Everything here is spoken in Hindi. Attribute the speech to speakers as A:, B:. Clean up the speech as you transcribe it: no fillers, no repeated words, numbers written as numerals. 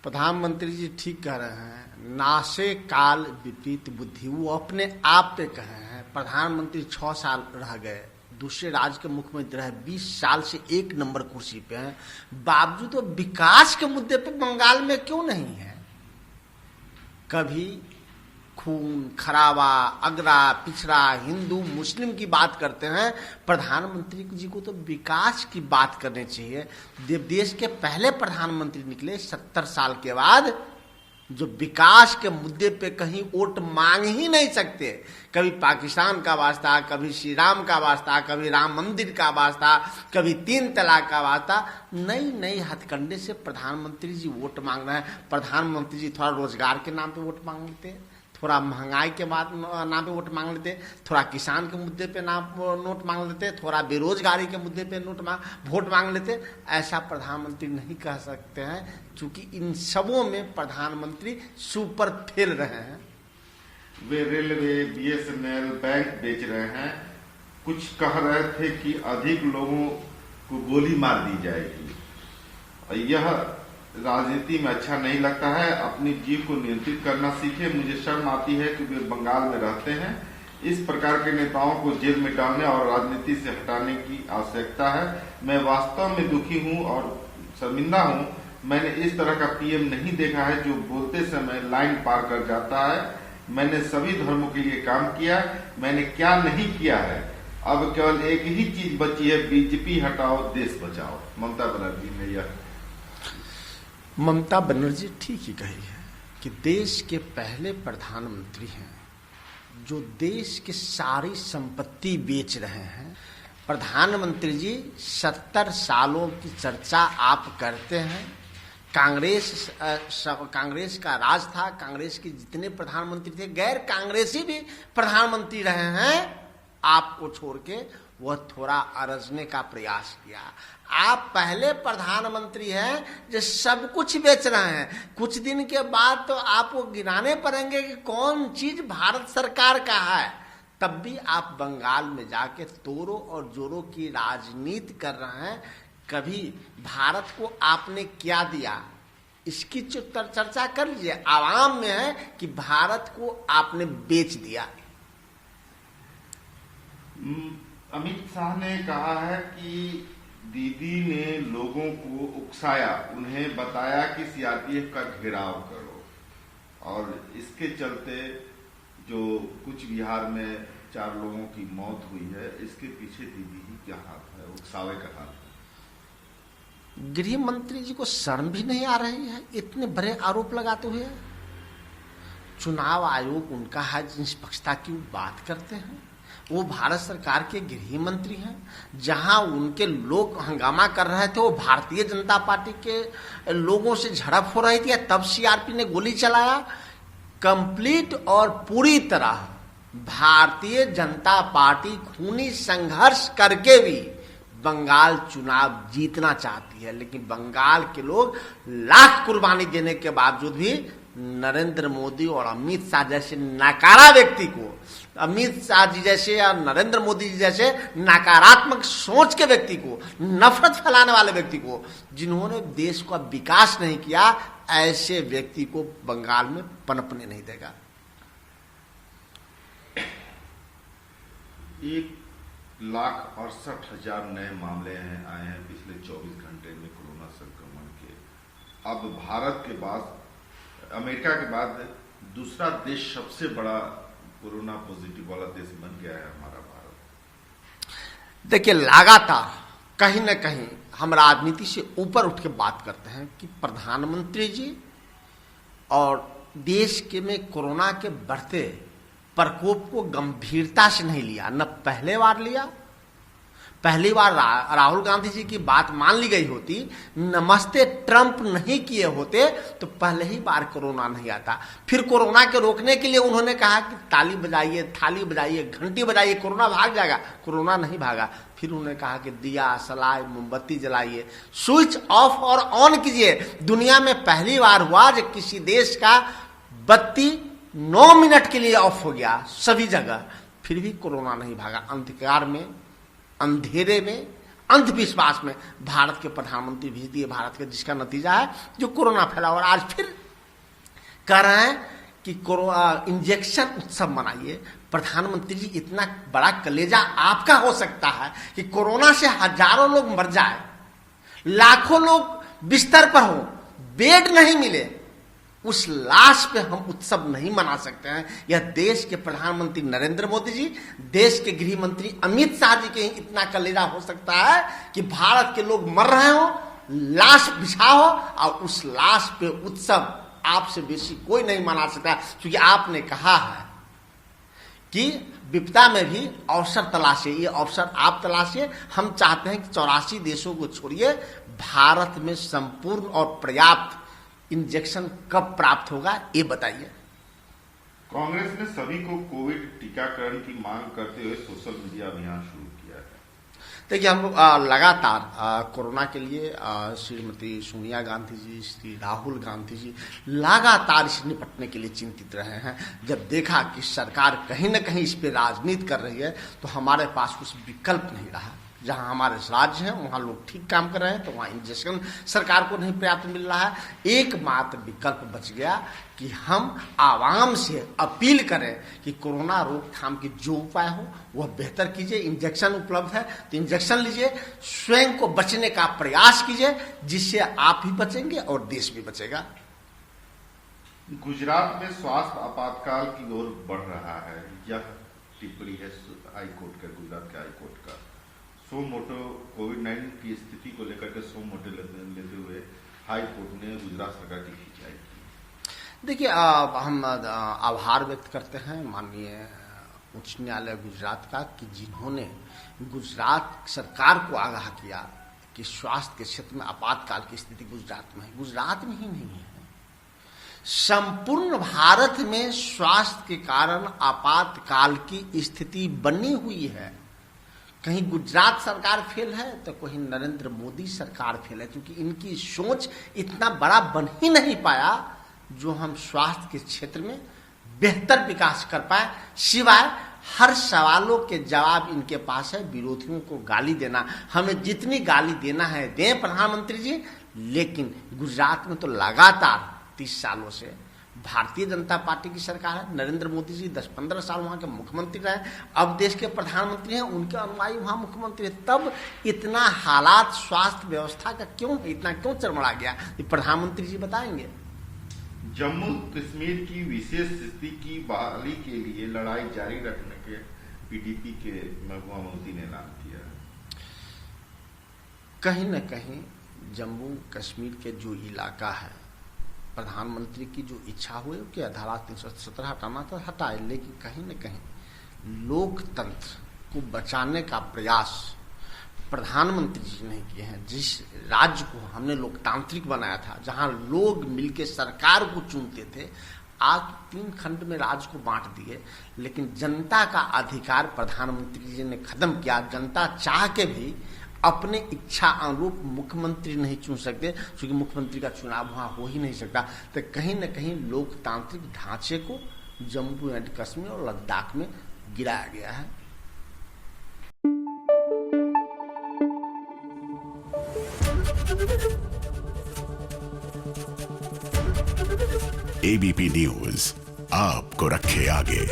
A: प्रधानमंत्री जी ठीक कह रहे हैं, नासे काल विपरीत बुद्धि। वो अपने आप पे कह रहे हैं। प्रधानमंत्री 6 साल रह गए, दूसरे राज्य के मुख्यमंत्री रहे, 20 साल से 1 नंबर कुर्सी पे हैं, बावजूद वो विकास के मुद्दे पे बंगाल में क्यों नहीं है? कभी खून खराबा, अगरा पिछड़ा, हिंदू मुस्लिम की बात करते हैं। प्रधानमंत्री जी को तो विकास की बात करनी चाहिए। देश के पहले प्रधानमंत्री निकले 70 साल के बाद, जो विकास के मुद्दे पे कहीं वोट मांग ही नहीं सकते। कभी पाकिस्तान का वास्ता, कभी श्री राम का वास्ता, कभी राम मंदिर का वास्ता, कभी 3 तलाक का वास्ता, नई नई हथकंडे से प्रधानमंत्री जी वोट मांग रहे हैं। प्रधानमंत्री जी थोड़ा रोजगार के नाम पे वोट मांग लेते, थोड़ा महंगाई के बाद नाम पे वोट मांग लेते, थोड़ा किसान के मुद्दे पे नोट मांग लेते, थोड़ा बेरोजगारी के मुद्दे पे वोट मांग लेते। ऐसा प्रधानमंत्री नहीं कह सकते हैं, क्योंकि इन सबों में प्रधानमंत्री सुपर फेल रहे हैं।
B: वे रेलवे, बीएसएनएल, बैंक बेच रहे हैं। कुछ कह रहे थे कि अधिक लोगों को गोली मार दी जाएगी। यह राजनीति में अच्छा नहीं लगता है। अपनी जीव को नियंत्रित करना सीखे। मुझे शर्म आती है कि वे बंगाल में रहते हैं। इस प्रकार के नेताओं को जेल में डालने और राजनीति से हटाने की आवश्यकता है। मैं वास्तव में दुखी हूं और शर्मिंदा हूं। मैंने इस तरह का पीएम नहीं देखा है जो बोलते समय लाइन पार कर जाता है। मैंने सभी धर्मों के लिए काम किया। मैंने क्या नहीं किया है? अब केवल एक ही चीज बची है, बीजेपी हटाओ, देश बचाओ। ममता बनर्जी ने यह
A: ममता बनर्जी ठीक ही कही है कि देश के पहले प्रधानमंत्री हैं जो देश की सारी संपत्ति बेच रहे हैं। प्रधानमंत्री जी 70 सालों की चर्चा आप करते हैं। कांग्रेस का राज था, कांग्रेस के जितने प्रधानमंत्री थे, गैर कांग्रेसी भी प्रधानमंत्री रहे हैं आपको छोड़ के। वह थोड़ा अरजने का प्रयास किया। आप पहले प्रधानमंत्री हैं जो सब कुछ बेच रहे हैं। कुछ दिन के बाद तो आपको गिनाने पड़ेंगे कि कौन चीज भारत सरकार का है। तब भी आप बंगाल में जाके तोड़ो और जोड़ो की राजनीति कर रहे हैं। कभी भारत को आपने क्या दिया, इसकी चर्चा कर लीजिए। आवाम में है कि भारत को आपने बेच दिया।
B: अमित शाह ने कहा है कि दीदी ने लोगों को उकसाया, उन्हें बताया कि सीआरपीएफ का घेराव करो, और इसके चलते जो कुछ बिहार में 4 लोगों की मौत हुई है, इसके पीछे दीदी ही क्या हाथ है, उकसावे का हाथ है।
A: गृह मंत्री जी को शर्म भी नहीं आ रही है इतने बड़े आरोप लगाते हुए। चुनाव आयोग उनका है, निष्पक्षता की बात करते हैं। वो भारत सरकार के गृह मंत्री हैं। जहां उनके लोग हंगामा कर रहे थे, वो भारतीय जनता पार्टी के लोगों से झड़प हो रही थी, तब सीआरपी ने गोली चलाया। कंप्लीट और पूरी तरह भारतीय जनता पार्टी खूनी संघर्ष करके भी बंगाल चुनाव जीतना चाहती है, लेकिन बंगाल के लोग लाख कुर्बानी देने के बावजूद भी नरेंद्र मोदी और अमित शाह जैसे नकारा व्यक्ति को, अमित शाह जी जैसे या नरेंद्र मोदी जी जैसे नकारात्मक सोच के व्यक्ति को, नफरत फैलाने वाले व्यक्ति को, जिन्होंने देश का विकास नहीं किया, ऐसे व्यक्ति को बंगाल में पनपने नहीं देगा।
B: 1,68,000 नए मामले आए हैं पिछले 24 घंटे में कोरोना संक्रमण के। अब भारत के बाद, अमेरिका के बाद दूसरा देश सबसे बड़ा कोरोना पॉजिटिव वाला देश बन गया है हमारा भारत।
A: देखिए, लगातार कहीं न कहीं हम राजनीति से ऊपर उठ के बात करते हैं कि प्रधानमंत्री जी और देश के में कोरोना के बढ़ते प्रकोप को गंभीरता से नहीं लिया। न पहले बार लिया, पहली बार राहुल गांधी जी की बात मान ली गई होती, नमस्ते ट्रंप नहीं किए होते तो पहले ही बार कोरोना नहीं आता। फिर कोरोना के रोकने के लिए उन्होंने कहा कि ताली बजाइए, थाली बजाइए, घंटी बजाइए, कोरोना भाग जाएगा। कोरोना नहीं भागा। फिर उन्होंने कहा कि दिया, सलाई, मोमबत्ती जलाइए, स्विच ऑफ और ऑन कीजिए। दुनिया में पहली बार हुआ जब किसी देश का बत्ती 9 मिनट के लिए ऑफ हो गया सभी जगह, फिर भी कोरोना नहीं भागा। अंधकार में, अंधेरे में अंधविश्वास में भारत के प्रधानमंत्री भेज दिए भारत के, जिसका नतीजा है जो कोरोना फैला। और आज फिर कह रहे हैं कि इंजेक्शन उत्सव मनाइए। प्रधानमंत्री जी, इतना बड़ा कलेजा आपका हो सकता है कि कोरोना से हजारों लोग मर जाए, लाखों लोग बिस्तर पर हो, बेड नहीं मिले, उस लाश पे हम उत्सव नहीं मना सकते हैं। यह देश के प्रधानमंत्री नरेंद्र मोदी जी, देश के गृह मंत्री अमित शाह जी के इतना कलेजा हो सकता है कि भारत के लोग मर रहे हो, लाश बिछा हो और उस लाश पे उत्सव आपसे बेसी कोई नहीं मना सकता। क्योंकि आपने कहा है कि विपदा में भी अवसर तलाशिए, ये अवसर आप तलाशिए। हम चाहते हैं कि 84 देशों को छोड़िए, भारत में संपूर्ण और पर्याप्त इंजेक्शन कब प्राप्त होगा ये बताइए।
B: कांग्रेस ने सभी को कोविड टीकाकरण की मांग करते हुए सोशल मीडिया अभियान शुरू किया है।
A: देखिए, हम लोग लगातार कोरोना के लिए श्रीमती सोनिया गांधी जी, श्री राहुल गांधी जी लगातार इस निपटने के लिए चिंतित रहे हैं। जब देखा कि सरकार कहीं न कहीं इस पे राजनीति कर रही है तो हमारे पास कुछ विकल्प नहीं रहा। जहां हमारे राज्य हैं वहां लोग ठीक काम कर रहे हैं तो वहां इंजेक्शन सरकार को नहीं पर्याप्त मिल रहा है। एकमात्र विकल्प बच गया कि हम आवाम से अपील करें कि कोरोना रोकथाम की जो उपाय हो वह बेहतर कीजिए। इंजेक्शन उपलब्ध है तो इंजेक्शन लीजिए, स्वयं को बचने का प्रयास कीजिए, जिससे आप भी बचेंगे और देश भी बचेगा।
B: गुजरात में स्वास्थ्य आपातकाल की ओर बढ़ रहा है, यह टिप्पणी है हाईकोर्ट का, गुजरात के हाईकोर्ट का। सो मोटो कोविड-19 की स्थिति को लेकर के सो मोटो लेते हुए हाईकोर्ट ने गुजरात सरकार की खिंचाई की।
A: देखिए, हम आभार व्यक्त करते हैं माननीय उच्च न्यायालय गुजरात का कि जिन्होंने गुजरात सरकार को आगाह किया कि स्वास्थ्य के क्षेत्र में आपातकाल की स्थिति गुजरात में है। गुजरात में ही नहीं है, संपूर्ण भारत में स्वास्थ्य के कारण आपातकाल की स्थिति बनी हुई है। कहीं गुजरात सरकार फेल है तो कहीं नरेंद्र मोदी सरकार फेल है, क्योंकि इनकी सोच इतना बड़ा बन ही नहीं पाया जो हम स्वास्थ्य के क्षेत्र में बेहतर विकास कर पाए। सिवाय हर सवालों के जवाब इनके पास है, विरोधियों को गाली देना। हमें जितनी गाली देना है दें प्रधानमंत्री जी, लेकिन गुजरात में तो लगातार 30 सालों से भारतीय जनता पार्टी की सरकार है। नरेंद्र मोदी जी 10-15 साल वहां के मुख्यमंत्री रहे, अब देश के प्रधानमंत्री हैं, उनके अनुयायी वहां मुख्यमंत्री है। तब इतना हालात स्वास्थ्य व्यवस्था का क्यों, इतना क्यों चरमरा गया, ये प्रधानमंत्री जी बताएंगे।
B: जम्मू कश्मीर की विशेष स्थिति की बहाली के लिए लड़ाई जारी रखने के पीडीपी के महबूबा मुफ्ती ने ऐलान किया।
A: कहीं न कहीं जम्मू कश्मीर के जो इलाका है, प्रधानमंत्री की जो इच्छा हुई कि धारा 317 हटाना था हटाए, लेकिन कहीं न कहीं लोकतंत्र को बचाने का प्रयास प्रधानमंत्री जी ने किए हैं। जिस राज्य को हमने लोकतांत्रिक बनाया था, जहां लोग मिलकर सरकार को चुनते थे, आज 3 खंड में राज्य को बांट दिए, लेकिन जनता का अधिकार प्रधानमंत्री जी ने खत्म किया। जनता चाह के भी अपने इच्छा अनुरूप मुख्यमंत्री नहीं चुन सकते, क्योंकि मुख्यमंत्री का चुनाव वहां हो ही नहीं सकता। तो कहीं न कहीं लोकतांत्रिक ढांचे को जम्मू एंड कश्मीर और लद्दाख में गिराया गया है।
C: एबीपी न्यूज आपको रखे आगे।